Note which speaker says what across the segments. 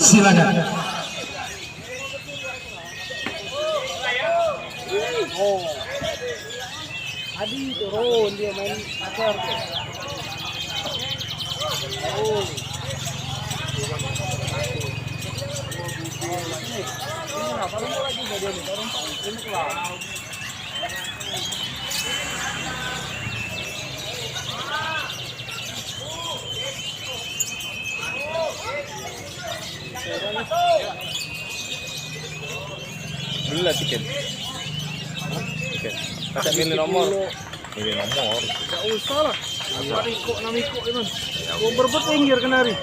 Speaker 1: Silakan.
Speaker 2: Oh. Adi turun dia main akar. Oh. Ini apa lagi dia nih? Ini kelar.
Speaker 3: Dulu lah tiket. Tiket. Kasih pilih nomor. Pilih nomor.
Speaker 2: Gak usah lah. Apa ikut namiko itu. Gua berbet pinggir kenari.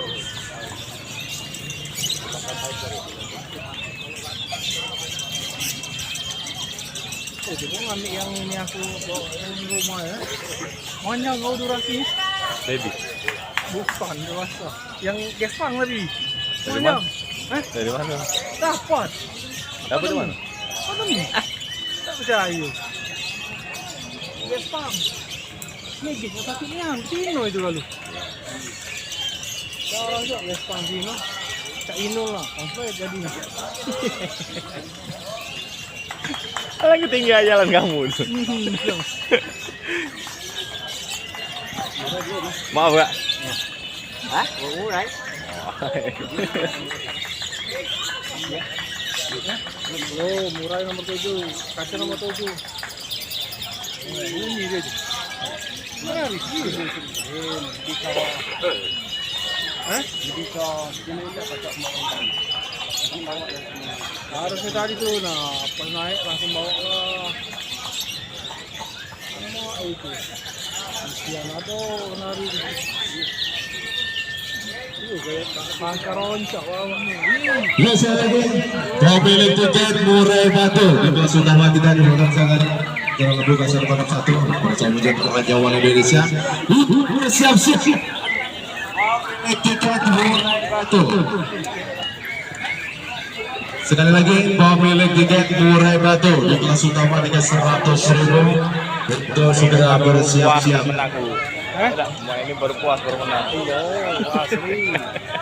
Speaker 2: Oh, jadi ngambil yang ini aku bawa yang rumah ya. Mana kau durasi?
Speaker 3: Baby.
Speaker 2: Bukan dewasa. Yang Gespang tadi.
Speaker 3: Dari
Speaker 2: Mana?
Speaker 3: mana? Dari mana?
Speaker 2: Dapat.
Speaker 3: Dapat di mana?
Speaker 2: Apa nih? Tak percaya. Gespang. Ini gitu sakitnya Tino itu lalu. Sekarang juga Gespang Tino. Cak Ino lah. Sampai jadi.
Speaker 3: Lagi tinggal jalan kamu. Maaf Kak.
Speaker 2: Hah? Murah. Oh, murah nomor 7. Kaca nomor 7. Bunyi dia tu. Mana Rizky? Bisa. Hah? Bisa. Ini tak kaca makan. Harusnya tadi tuh, nah pas naik langsung bawa lah. Sama itu. Kesian atau nari.
Speaker 1: Ya saya lagi pemilik tiket Murai Batu di kelas utama kita di belakang sangat jangan lebih kasar pada satu bersama dengan Raja Wali Indonesia. Siap-siap. Pemilik tiket Murai Batu. Sekali lagi pemilik tiket Murai Batu di kelas utama dengan 100.000 untuk segera bersiap-siap.
Speaker 3: Semua ini baru puas baru menang.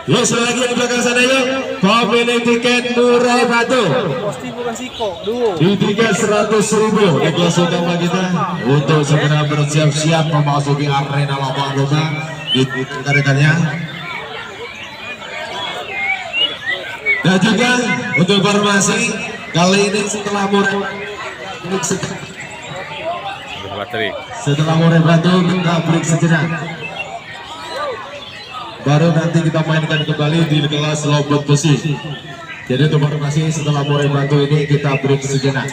Speaker 1: Yuk sekali lagi di belakang sana yuk. Pemilik tiket Murai Batu.
Speaker 2: Pasti bukan Siko, duo.
Speaker 1: Di tiket 100.000 di kelas utama kita untuk segera bersiap-siap memasuki arena lapangan bola di rekan-rekannya. Dan juga untuk informasi kali ini setelah Murai Batu kita break sejenak. Baru nanti kita mainkan kembali di kelas lompat besi. Jadi untuk informasi setelah Murai Batu ini kita break sejenak.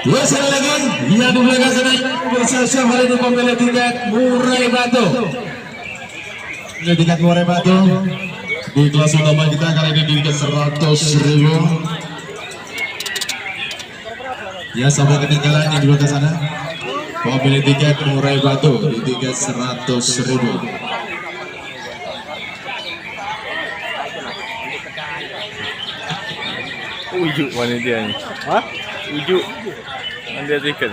Speaker 1: Ya sekali lagi, ya di belakang sana bersiap-siap hari ini pemilik tiket Murai Batu. Pemilik tiket Murai Batu di kelas utama kita kali ini di tiket 100.000. Ya sampai ketinggalan yang di belakang sana. Pemilik tiket Murai Batu di tiket 100.000.
Speaker 3: Ujuk mana dia ni?
Speaker 2: Hah?
Speaker 3: Ujuk. Mana dia tiket?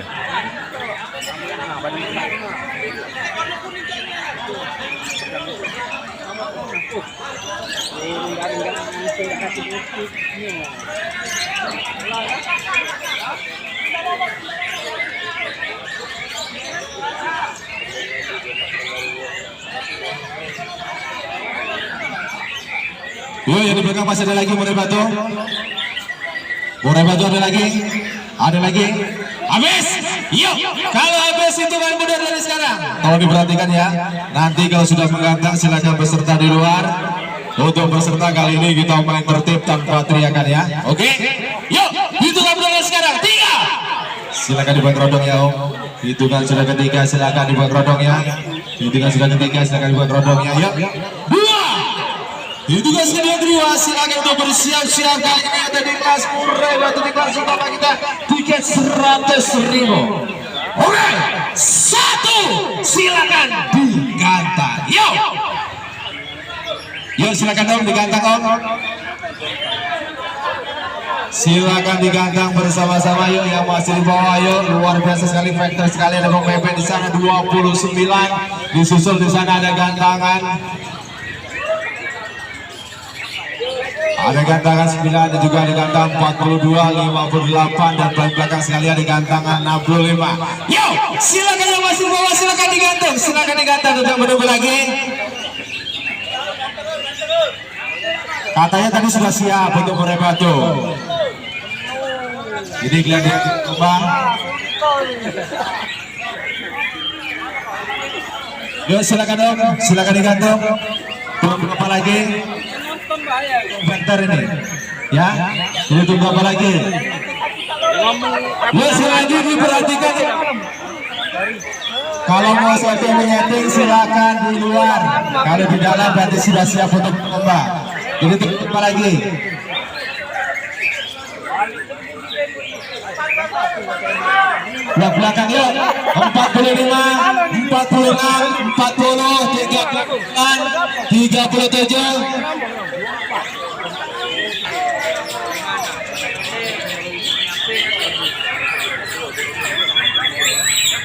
Speaker 1: Yo, yang di belakang masih ada lagi Murai Batu. Murai Batu ada lagi. Ada lagi. Habis. Yuk. Kalau habis itu kan mudah dari sekarang. Tolong diperhatikan ya. Nanti kalau sudah menggantar silakan peserta di luar. Untuk peserta kali ini kita main tertib tanpa teriakan ya. Oke. Yuk. Hitungan mulai sekarang. 3. Silakan dibuat rodong ya Om. Hitungan sudah ketiga silakan dibuat rodong ya. Hitungan sudah ketiga silakan dibuat rodong ya. Yuk. 2. Hitungan kedua silakan untuk bersiap-siap kali ini ada di kelas Murai Batu di kelas utama kita tiket 100.000. Oke, 1 silakan digantang. Yuk silakan Om digantang Om. Silakan digantang bersama-sama yuk, yang masih di bawah yuk. Luar biasa sekali, factor sekali, ada Bang Pepe di sana 29, disusul di sana ada gantangan. Ada gantangan 9 dan juga ada gantangan 42, 58 dan paling belakang sekali ada gantangan 65. Yo, silakan yang masih di bawah silakan digantung, tidak menunggu lagi. Katanya tadi sudah siap untuk Murai Batu. Jadi geladi kembang. Yuk silakan dong, silakan digantung. Tunggu berapa lagi? Bentar ini, ya. Jadi tunggu apa lagi? Yuk selanjutnya diperhatikan. Kalau mau setting menyeting silakan di luar. Kalau di dalam berarti sudah siap untuk kembang. Jadi tunggu apa lagi? Yang belakang yuk 45, 46, 40, 38, 37.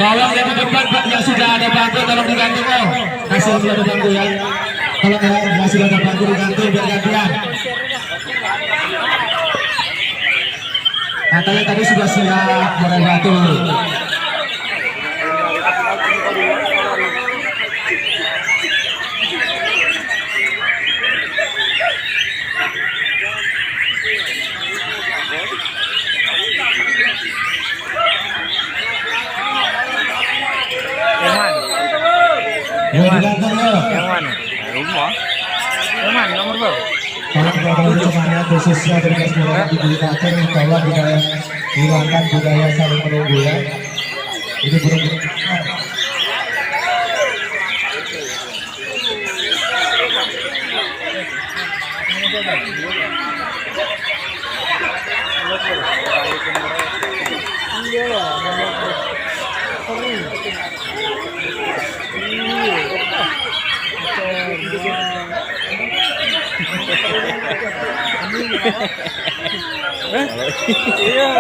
Speaker 1: Tolong yang di depan yang sudah ada bangku tolong digantung oh. Kasih yang ada bangku ya. Tolong yang sudah ada bangku digantung biar gantian. Katanya tadi sudah siap Murai Batu. Yuk digantung yuk.
Speaker 3: Yang mana? Rumah. Yang mana? Nomor berapa?
Speaker 1: Tolong teman-teman semuanya khususnya dari sekolah digunakan bahwa budaya hilangkan budaya saling menunggu ya. Ini benar-benar
Speaker 2: Iya.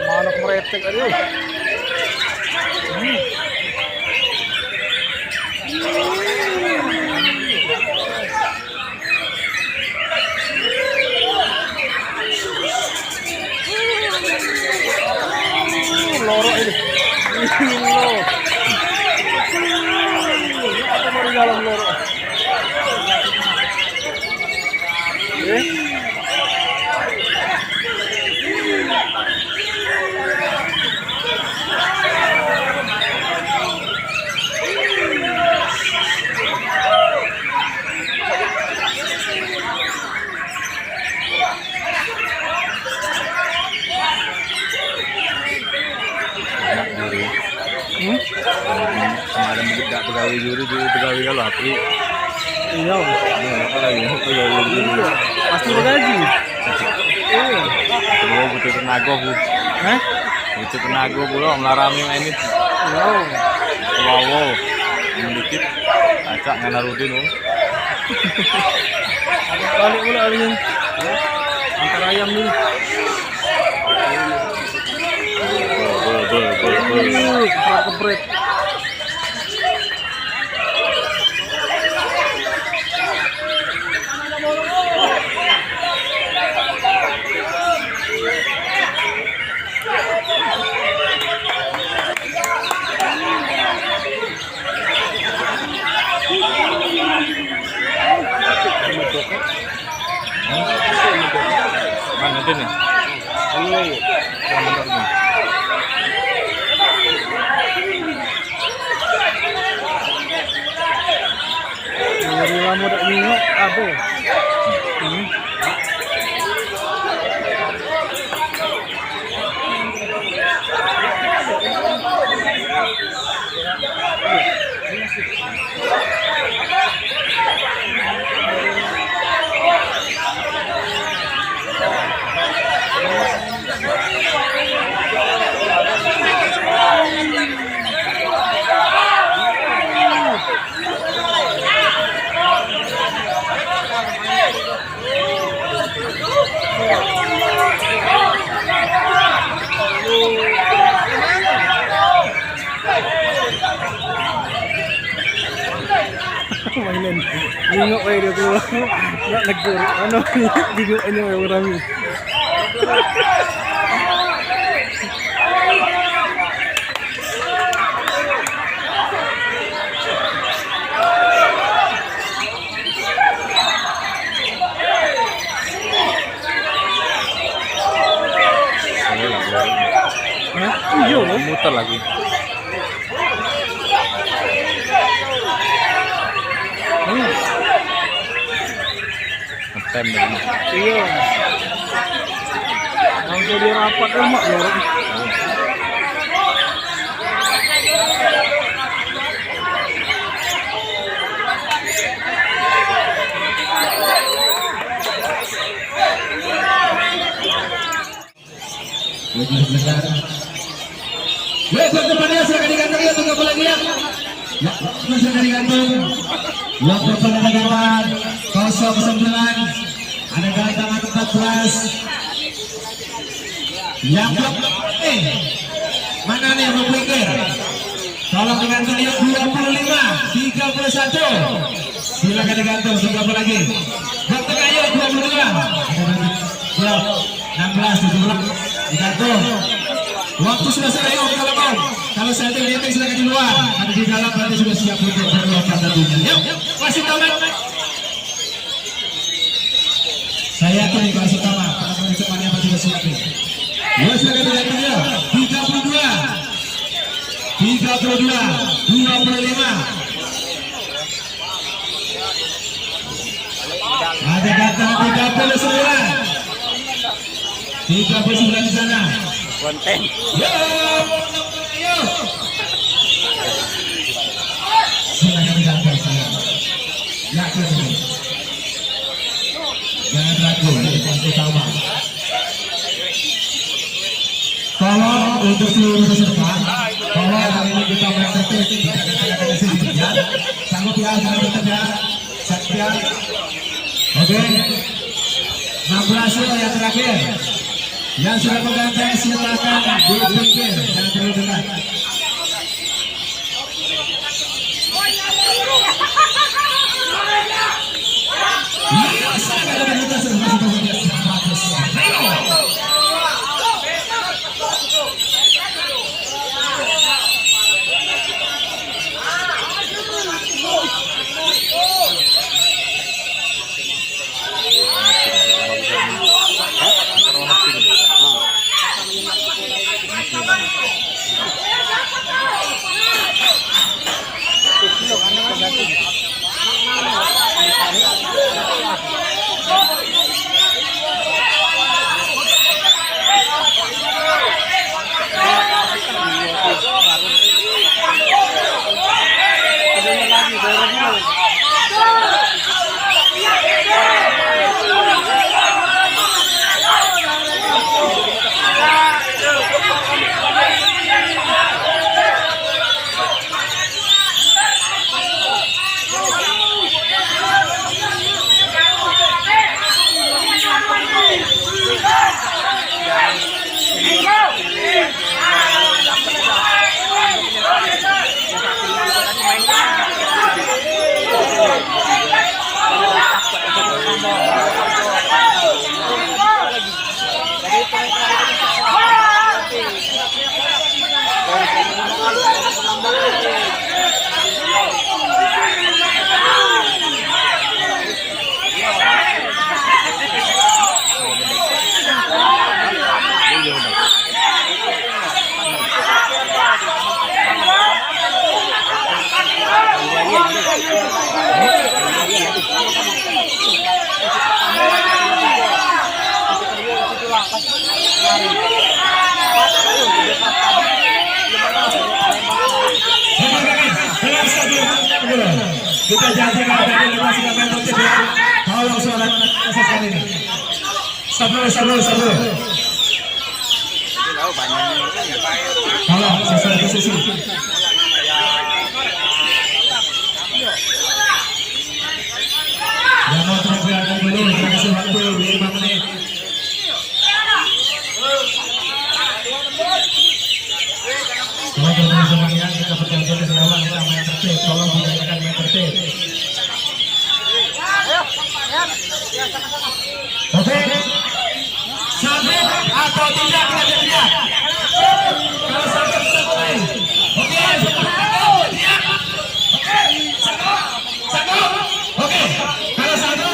Speaker 2: Anak meretek aduh. Lorok ini. Lorok. Apa mau di dalam lorok?
Speaker 3: Kemarin tidak pegawai juri pegawai kalau api.
Speaker 2: Iya.
Speaker 3: Apa lagi? Pegawai juri.
Speaker 2: Pasti bergaji. Iya.
Speaker 3: Kedua butuh tenaga bu. Butuh tenaga belum melarami ini. Wow. Sedikit. Acak nganarudin bu.
Speaker 2: Balik pula Alin. Antar ayam dulu. Kepret.
Speaker 3: Mana itu nih? Yang benar nih.
Speaker 2: Dari lama dak nengok apa? mainan. Bingung kayak dia tuh. Nggak negur. Ano, bingung aja orang ini. Iya,
Speaker 3: muter lagi. Ngetem lagi.
Speaker 2: iya. Langsung dia rapat emak ya.
Speaker 1: Lagi sebentar. Depannya silakan digantung ya, tunggu apa lagi ya? Ya, silakan digantung. Waktu pada kawan 09. Ada gantang 14. Yang blok mana nih yang berpikir? Tolong digantung ya 25, 31. Silakan digantung, tunggu apa lagi? Waktu ayo 22. Blok 16, 17. Digantung. Waktu sudah selesai, kalau saya tidak silakan di luar. Ada di dalam berarti sudah siap untuk berlompat tentunya. Yuk, masih tahu kan? Saya yakin nih kalau utama, teman-teman semuanya pasti sudah siap nih. Yuk, silakan digantung ya. 32, 25. Ada kata 39 di sana.
Speaker 3: Konten.
Speaker 1: Yo, silakan digantung saya. Yakin ini. Jangan ragu, ini yang utama. Tolong untuk seluruh peserta, tolong hari ini kita main tertib, kita akan sedikit ya. Sanggup ya, jangan bertanya. Satria. Oke. 16 yang terakhir. Yang sudah mengganteng silakan berpikir, jangan terlalu dekat. Kita janji kalau tadi lokasi kamera tertib ya. Tolong suara akses kali ini. Stop dulu. Tolong sesuai posisi. Yang mau terbiarkan dulu, kita kasih waktu 5 menit. Tolong teman-teman ya, kita perjanjian di awal kita main tertib. Tolong budayakan main tertib. Oke. Sabit atau tidak kita lihat. Kalau sabit kita mulai. Oke, lihat. Satu. Oke. Kalau satu.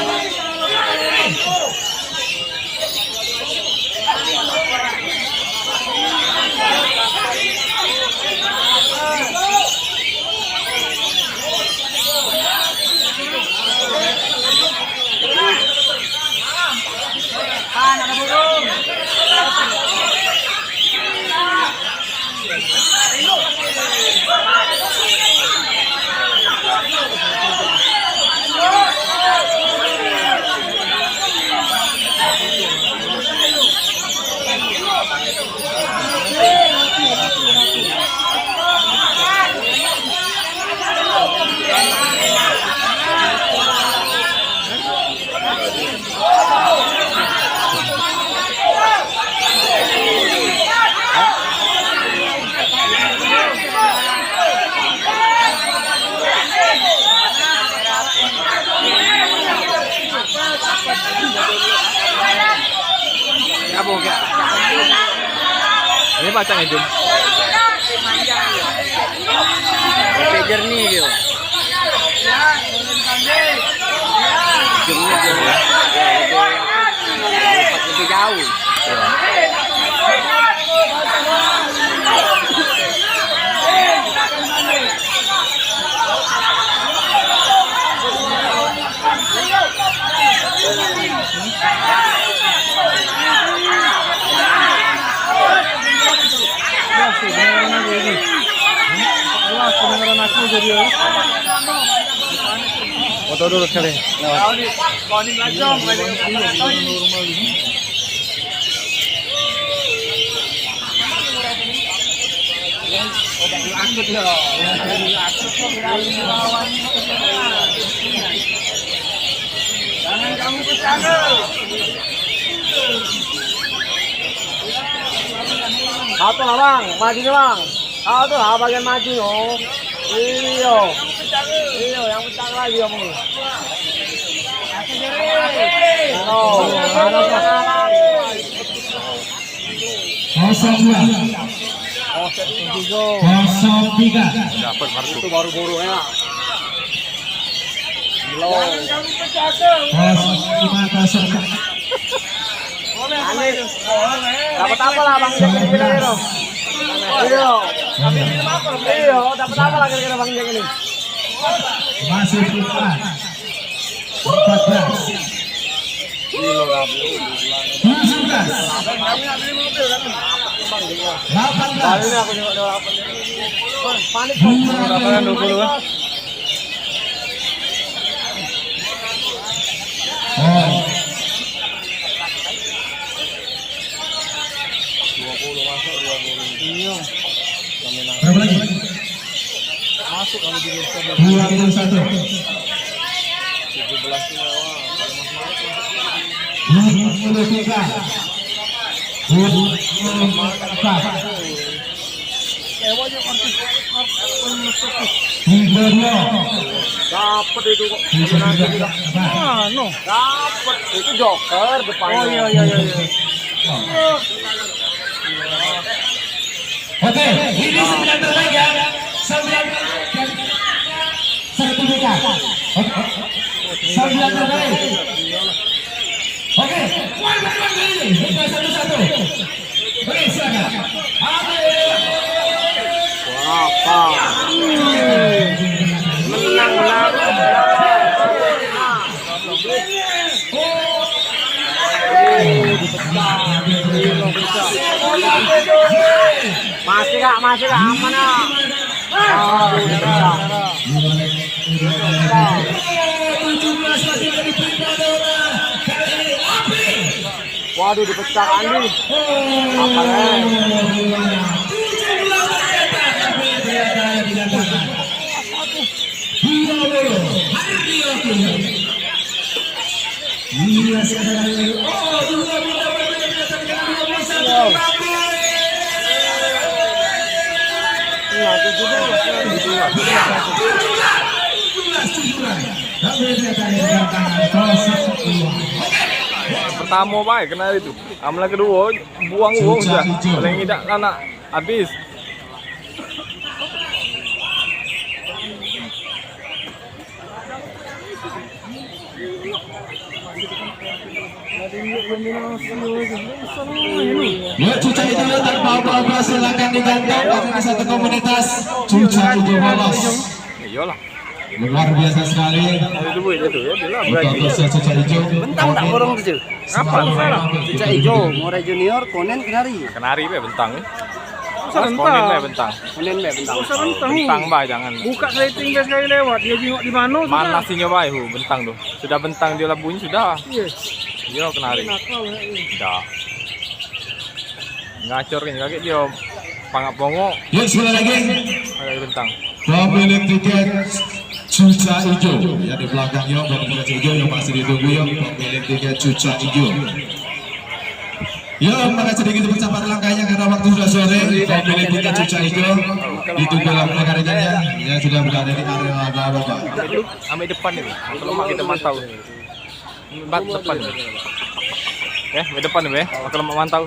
Speaker 3: Ini macam itu.
Speaker 2: Oke, jernih dia. Jernih dia. Lebih jauh.
Speaker 3: Foto dulu sekali.
Speaker 2: Jangan kamu kesana. Satu lah bang, maju nih bang. Satu lah bagian maju loh. Iyo, yang pecah lagi kamu. Oh,
Speaker 1: Kosong dua. Kosong tiga.
Speaker 3: Dapat kartu.
Speaker 2: itu baru ya.
Speaker 1: Kosong lima kosong.
Speaker 2: Dapat apa lah bang? Iyo, dapat apa lah kira-kira bang Jack ini?
Speaker 1: Masih 14. 18.
Speaker 2: Kali ini aku nengok panik.
Speaker 3: Berapa 20 kan?
Speaker 1: Oh.
Speaker 2: 20 masuk 20. Iya.
Speaker 1: Berapa lagi?
Speaker 2: Masuk kalau di
Speaker 1: 21.
Speaker 2: 17 ini awal.
Speaker 1: 23. 24.
Speaker 2: Ewa aja artis
Speaker 1: 32.
Speaker 2: dapat itu kok.
Speaker 1: No.
Speaker 2: Dapat itu joker depannya. Oh iya.
Speaker 1: Oke, ini 9 terbaik ya. 9 sertifikat. Oke. 9 terbaik. Oke, kita satu-satu. Oke, silakan.
Speaker 2: Apa? Menang. Masih kak aman ya. Waduh dipecah Andi. Apa
Speaker 1: Tujuh
Speaker 3: Pertama baik kena itu. Amalan kedua buang uang sudah. Paling tidak anak habis.
Speaker 1: Ya, cuca itu tanpa apa-apa silakan digantong karena satu komunitas cuca itu bolos.
Speaker 3: Iyalah.
Speaker 1: Luar biasa sekali
Speaker 3: Itu bu itu ya bilang
Speaker 1: untuk terusnya cuca hijau.
Speaker 2: Bentang tak orang kecil.
Speaker 3: apa salah?
Speaker 2: Cuca hijau, Murai Junior, Konen, Kenari.
Speaker 3: Kenari be bentang.
Speaker 4: Usah
Speaker 3: Konen
Speaker 4: bentang.
Speaker 3: be bentang.
Speaker 2: Konen be bentang.
Speaker 4: Usah bentang.
Speaker 3: Bentang bay jangan.
Speaker 4: Buka rating guys sekali lewat. Dia jenguk di mana?
Speaker 3: Mana sih nyoba itu bentang tuh. Sudah bentang dia lah bunyi sudah.
Speaker 4: Iya.
Speaker 3: Iya kenari.
Speaker 4: Nakal ya.
Speaker 3: Tidak. Ngacor kan kaki dia pangap bongo
Speaker 1: Yuk sekali lagi
Speaker 3: ada bentang.
Speaker 1: pemilik tiket cuca hijau ya di belakang yuk pemilik tiket hijau yang masih ditunggu yuk pemilik tiket cuca hijau. Yuk maka sedikit bersabar langkahnya karena waktu sudah sore. Pemilik tiket cuca hijau ditunggu rekan-rekannya yang sudah berada di area bapak.
Speaker 3: Ambil depan itu. Kalau mak kita mantau. Bat depan. Ambil depan be. Kalau mak mantau.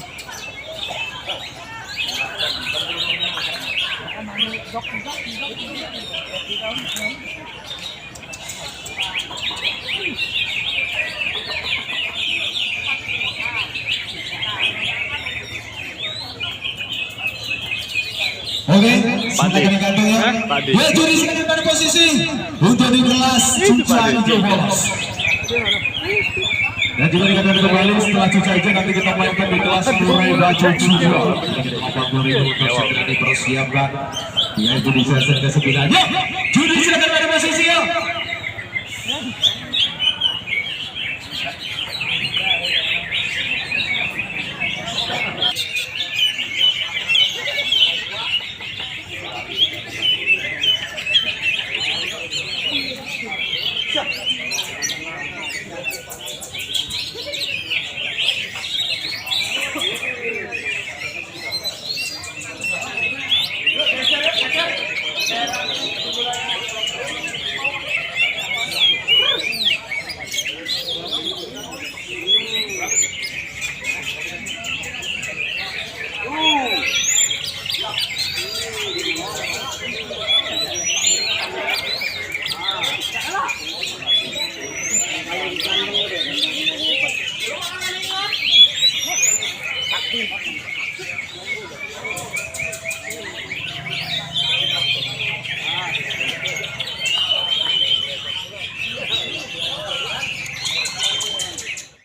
Speaker 1: Oke, silakan digantung ya.
Speaker 3: Padi.
Speaker 1: Ya, juri silakan pada posisi untuk di kelas cuca hijau bolos. Dan juga digantung kembali setelah cuca hijau nanti kita mainkan di kelas Murai Baju Junior. 80.000 untuk segera dipersiapkan. Ya, itu di sesi ke-9. Yuk, juri silakan pada posisi ya.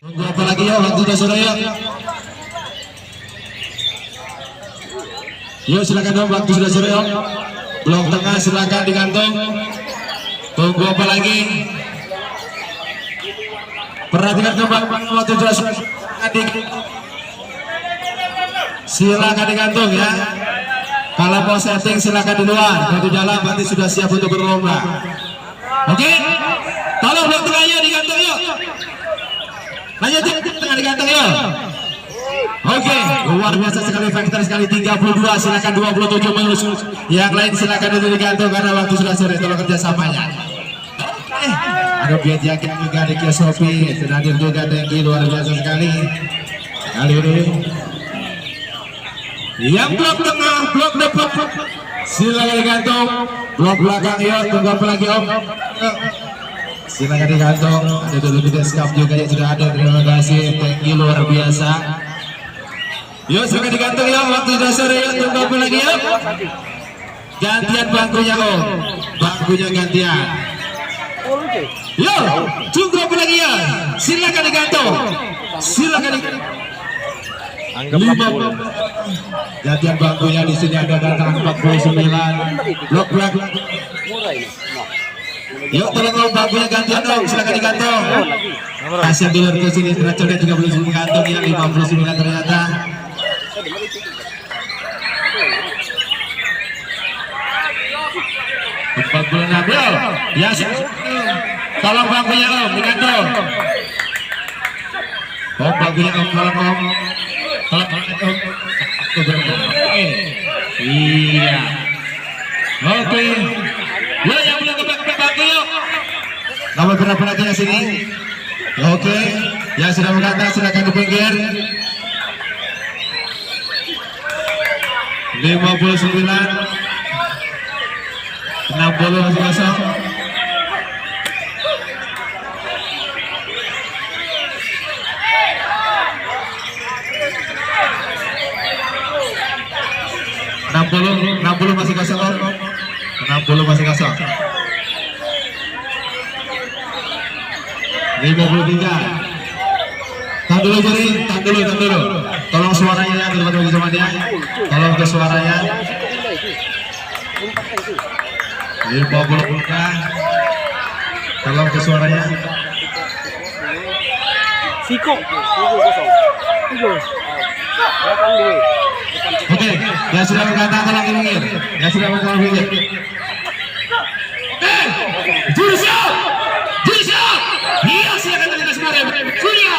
Speaker 1: Tunggu apa lagi ya, waktu sudah sore ya. Yuk silakan dong, waktu sudah sore ya. Blok tengah silakan digantung. Tunggu apa lagi? Perhatikan kembali waktu sudah sore. Silakan digantung ya. Kalau mau setting silakan di luar. Kalau di dalam berarti sudah siap untuk berlomba. Oke? Tolong blok tengahnya digantung yuk. Lanjut tengah digantung ya. Oke, luar biasa sekali faktor sekali 32, silakan 27 menurut. Yang lain silakan dulu digantung karena waktu sudah sore. Tolong kerjasamanya. Oke, ada Biat Yakin juga di Kia Sofi, sudah hadir juga Dengki, luar biasa sekali. Kali ini yang blok tengah, blok depan silakan digantung. Blok belakang ya, tunggu apa lagi om? Silakan digantung. Ada dulu di deskap juga yang sudah ada. Terima kasih, thank you luar biasa. Yuk silakan digantung ya, waktu sudah sore ya, tunggu apa lagi ya? Gantian bangkunya om, bangkunya gantian. Yuk, tunggu apa lagi ya? Silakan digantung. Silakan digantung.
Speaker 3: Anggaplah full.
Speaker 1: Gantian bangkunya di sini ada datang 49. Blok belakang.
Speaker 2: Murai.
Speaker 1: Yuk tolong bangkunya gantian dong, silakan digantung. Kasih dulu ke sini, terakhir 30 gantung ya, 59 ternyata. Empat puluh enam ya, tolong bangkunya om, digantung. Oh bangkunya om, tolong om, tolong om. Iya. Oke. Yuk yang belum kebak bangku yuk. Nomor berapa lagi di sini? Oke, yang sudah mengatakan silakan di pinggir. 59 60 masih kosong. Enam puluh masih kosong. 60 masih kosong. 53. Tahan dulu jadi, tahan dulu. Tolong suaranya ya, teman-teman bagi zamannya. Tolong ke suaranya. 50 buka. Tolong ke suaranya.
Speaker 4: Siko.
Speaker 1: Oke, yang sudah berkata tolong pinggir. Yang sudah berkata pinggir. Jurusnya. Iya, silakan kita semua. Surya.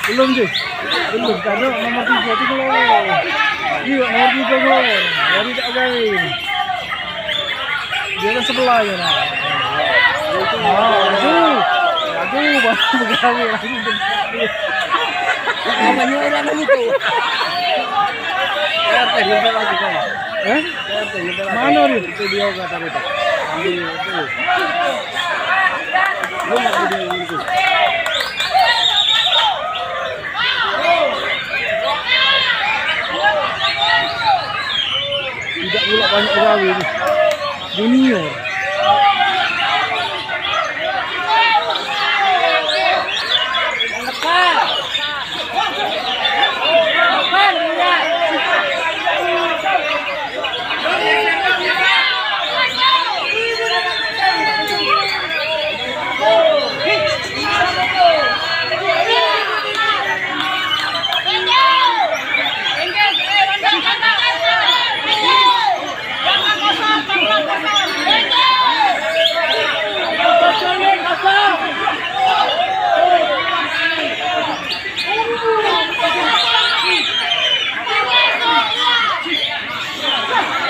Speaker 4: Belum sih. Belum karena nomor 3 itu keluar. Iya, nomor 3 keluar. Jadi tak gawe. Dia kan sebelahnya nah. Aduh, baru gawe lagi. Namanya orang itu. RT ngepel lagi kan? RT ngepel lagi. Mana nih? Itu dia kata itu. Ambil itu. Lu mau video itu. Tidak pula banyak pegawai ini. Junior.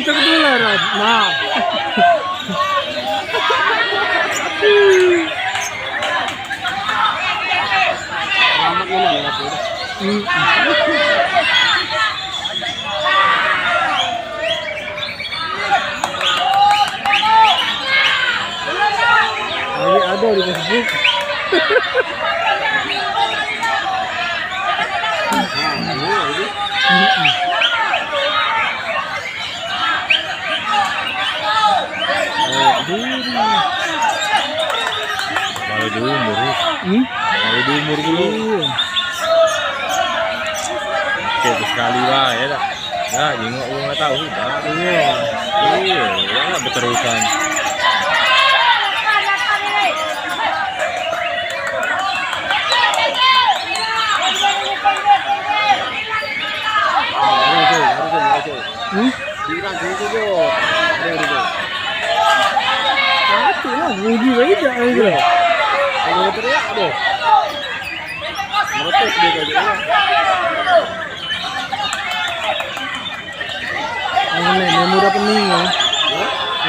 Speaker 4: Kita ketularan. Nah. Selamat mana ya, ada di Facebook.
Speaker 3: Malah di umur. Malah di umur dulu. Oke, sekali lah ya dah. Nah, jengok gua nggak tahu sih. Iya, ya berterusan.
Speaker 4: Budi aja aja.
Speaker 2: Kalau teriak deh. Meretek dia kayak
Speaker 4: Ini mudah pening ya.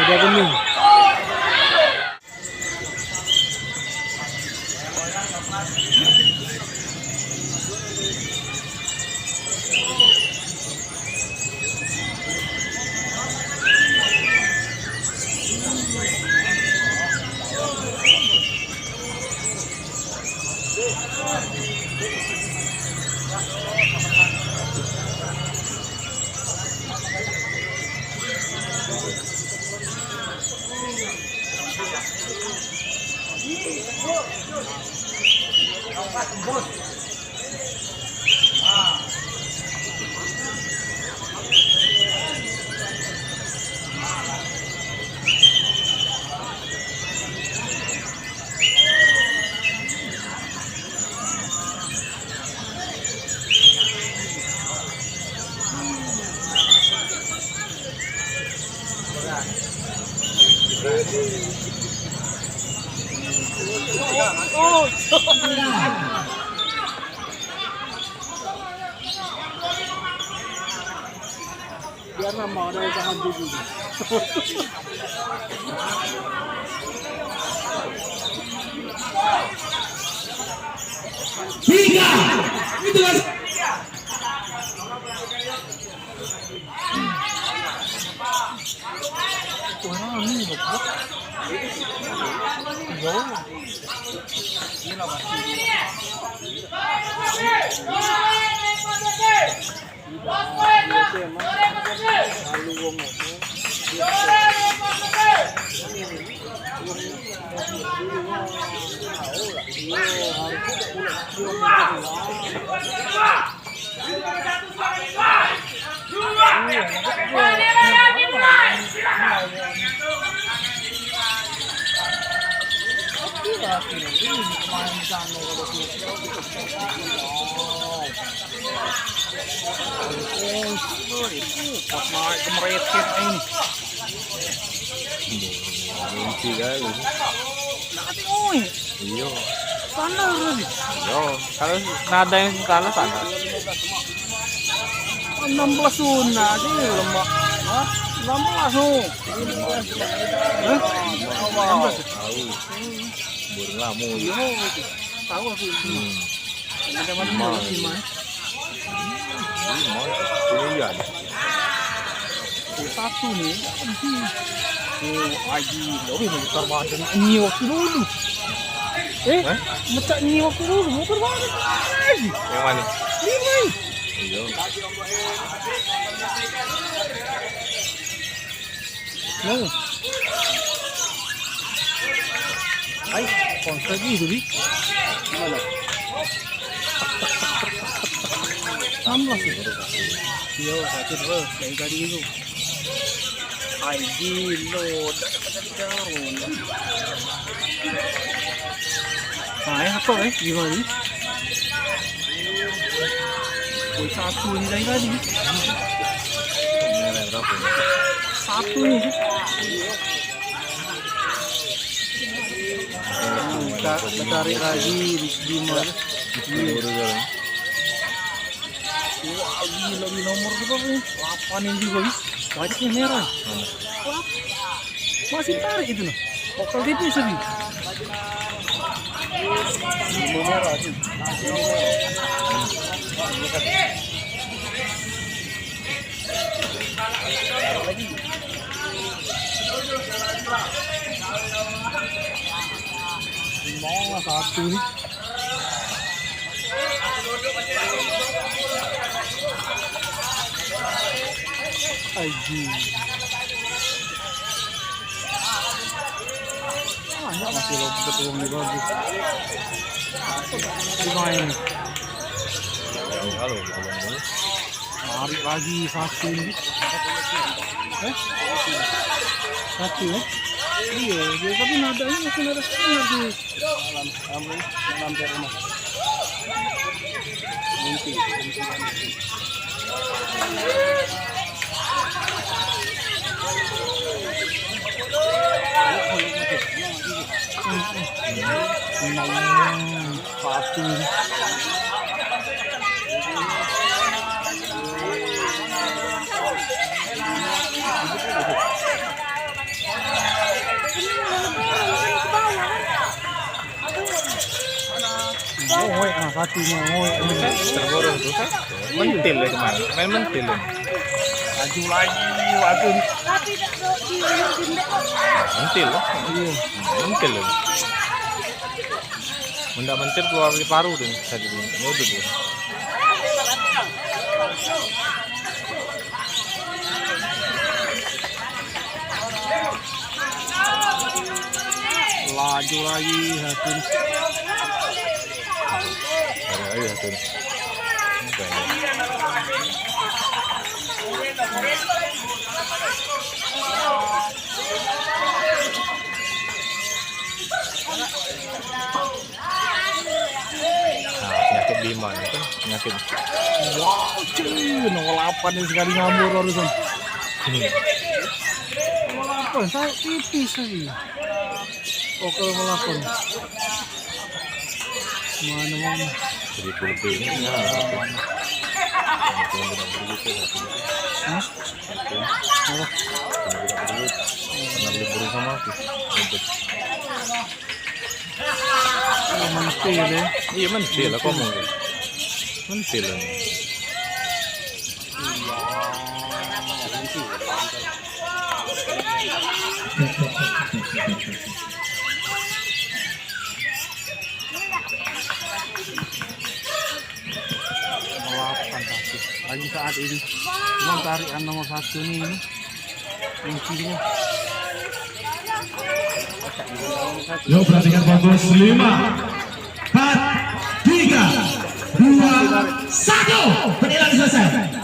Speaker 4: Mudah pening. Biar nama ada yang tahan dulu.
Speaker 1: Tiga. Itu kan.
Speaker 4: Wah, ini bagus. Jauh.
Speaker 3: Iya.
Speaker 4: Sana berarti.
Speaker 3: Yo, kalau nada yang kalah sana.
Speaker 4: 16 zona sih lemak. Hah? 16 tuh. Hah?
Speaker 3: Tahu. Burung lamu.
Speaker 4: Tahu aku. Ada
Speaker 3: Mal.
Speaker 4: mana sih, Mas?
Speaker 3: Iya.
Speaker 4: Satu nih. Oh, Aji, lebih besar badan ini waktu dulu. Macam ini waktu dulu, mau terbalik lagi.
Speaker 3: Yang mana?
Speaker 4: 5.
Speaker 3: Iya.
Speaker 4: Nah. Ay, konsep itu di. Mana? 16 ya. Iya, sakit bro, dari tadi itu. Ay, gilo, dapat. Nah, satu gimana nih? Oh, satu ini dari tadi. Satu nih. Kita tarik lagi di mana? Wah, gila di nomor berapa nih? 8 ini juga nih. Banyaknya merah. Masih tarik itu nah. Pokal tipis tadi. Merah sih. Mau satu nih. Aji. Banyak masih lo betul nih bagus. Lumayan.
Speaker 3: Halo,
Speaker 4: Tarik lagi satu nih. Satu ya? Iya, dia tapi nadanya masih nada setengah sih. Hampir rumah. Satu. Oh, satunya,
Speaker 3: terborong tuh kan? Mentil ya kemarin, main mentil.
Speaker 4: Maju lagi, waduh.
Speaker 3: Mentil loh, mentil loh. Benda mentil keluar dari paru tuh, tadi tuh, nyodot tuh.
Speaker 4: Laju lagi, satu.
Speaker 3: Ayo, satu. Penyakit Bima itu penyakit.
Speaker 4: Wow, cuy, nomor 8 nih sekali ngambur barusan. melapor, saya tipis lagi. Oke melapor. Mana?
Speaker 3: Seribu lebih ini ya.
Speaker 4: Hah? Apa?
Speaker 3: Pernah beli burung sama aku.
Speaker 4: Mentil deh.
Speaker 3: Iya mentil lah kamu. Mentil lah.
Speaker 4: Fantastis. Lagi saat ini. Cuma tarian nomor 1 nih ini. Kuncinya.
Speaker 1: Yo perhatikan fokus 5, 4, 3, 2, 1. Penilaian selesai.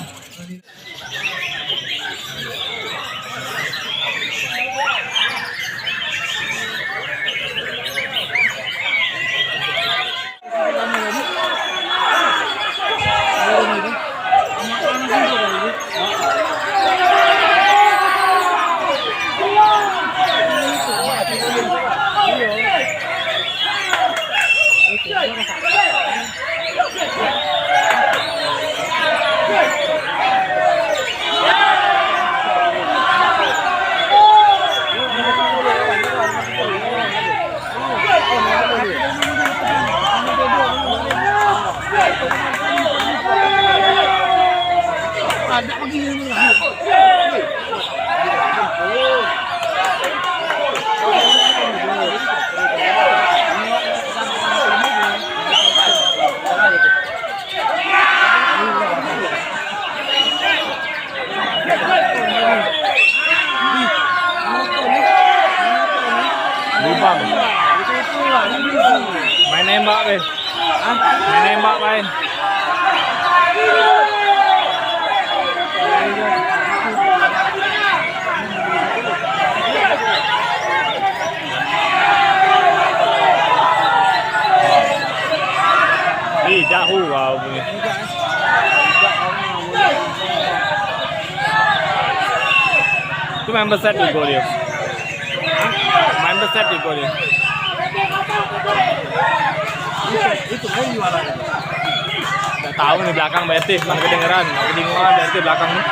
Speaker 4: Ada begini.
Speaker 3: Lubang. Main nembak, Ben. Main nembak, main. Jauh kau punya. Itu main besar juga dia. Main besar juga dia.
Speaker 4: Itu kan juara.
Speaker 3: Nggak tahu nih belakang BRT, mana kedengeran, kebingungan BRT belakang nih.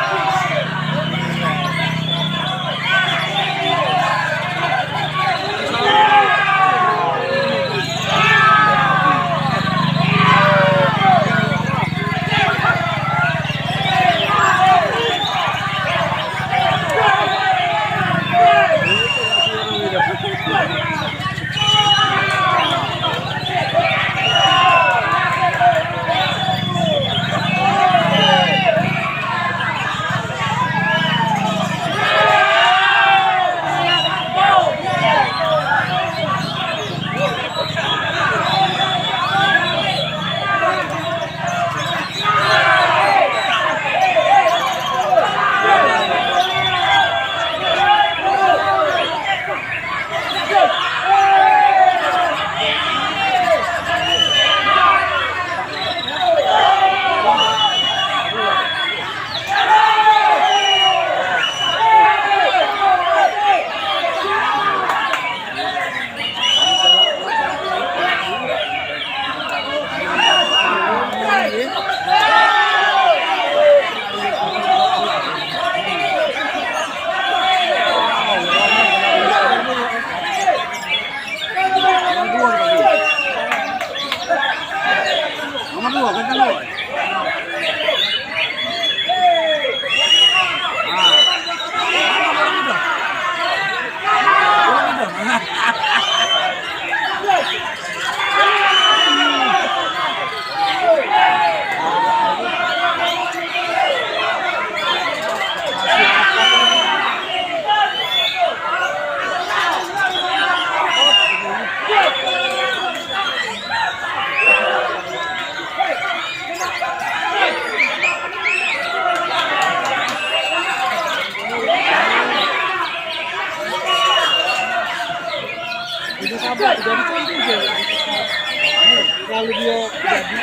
Speaker 4: Kalau dia jadi,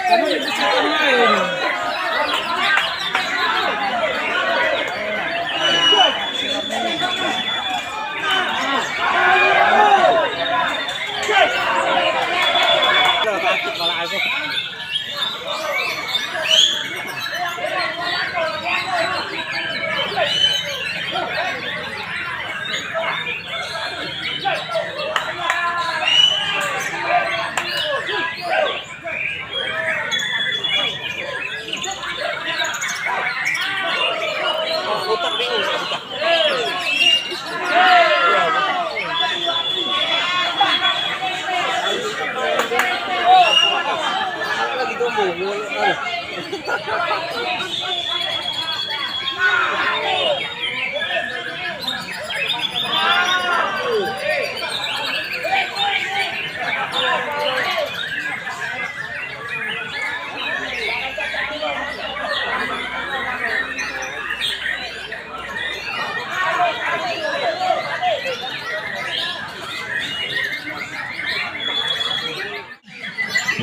Speaker 4: karena dia bisa main.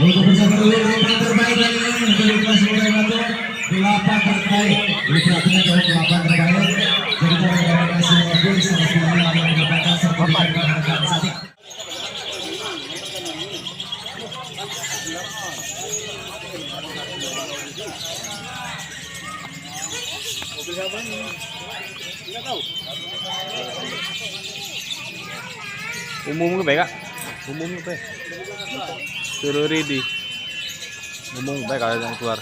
Speaker 1: Untuk bersama dulu yang terbaik dari untuk kelas Murai Batu 8 terbaik. Diperhatikan dari 8 terbaik. Jadi kita akan kasih mobil sama sekali yang mendapatkan sertifikat penghargaan saat ini.
Speaker 2: Mobil siapa ini? Tidak tahu.
Speaker 3: Umum ke baik kak? Umum ke baik? Suruh ready. Umum ke baik kalau yang keluar.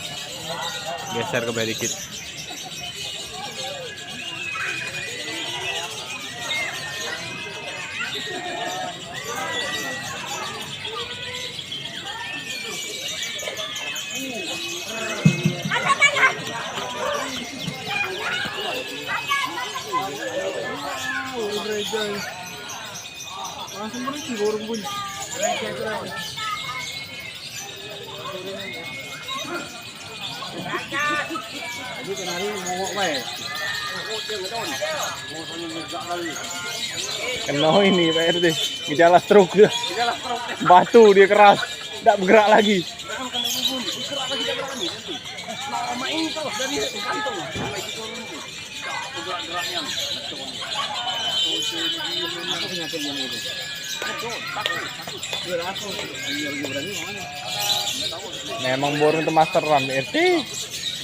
Speaker 3: Geser ke baik dikit.
Speaker 4: Langsung berhenti burung bunyi.
Speaker 2: Ini kenari ngomong baik.
Speaker 3: Kena ini Pak RT. Gejala stroke dia. Batu dia keras. Tidak bergerak lagi.
Speaker 2: Lama ini terus dari kantong. Gerak-geraknya. Aku penyakitnya itu.
Speaker 3: Memang burung itu masteran RT.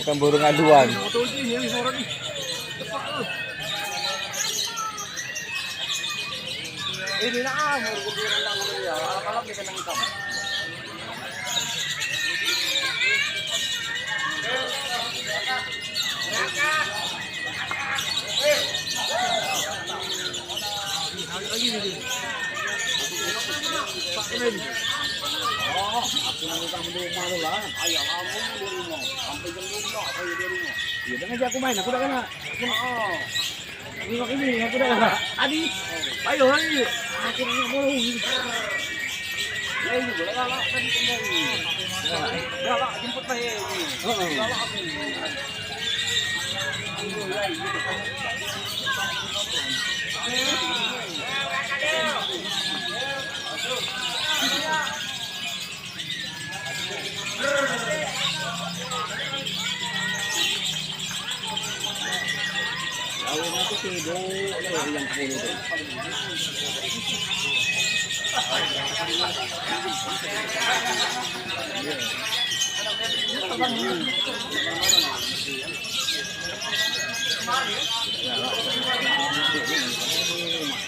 Speaker 3: Bukan burung aduan.
Speaker 2: Ini nah, mau kudu ya. Alam-alam dia kena hitam.
Speaker 4: Lagi nih. Pak Kevin.
Speaker 2: Oh, aku mau kamu di rumah lu lah. Ayah kamu di rumah. Sampai jam 2 saya di rumah.
Speaker 4: Ya dengan aja aku main, aku udah kena.
Speaker 2: Oh.
Speaker 4: Ini aku udah kena. Adi, ayo lagi. Aku nggak mau.
Speaker 2: Ya ini boleh lah tadi kembali. Ya lah jemput saya ini. Ya lah aku.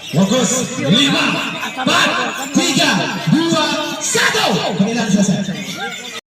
Speaker 1: Fokus 5, 4, 3, 2, 1. Pemilihan selesai.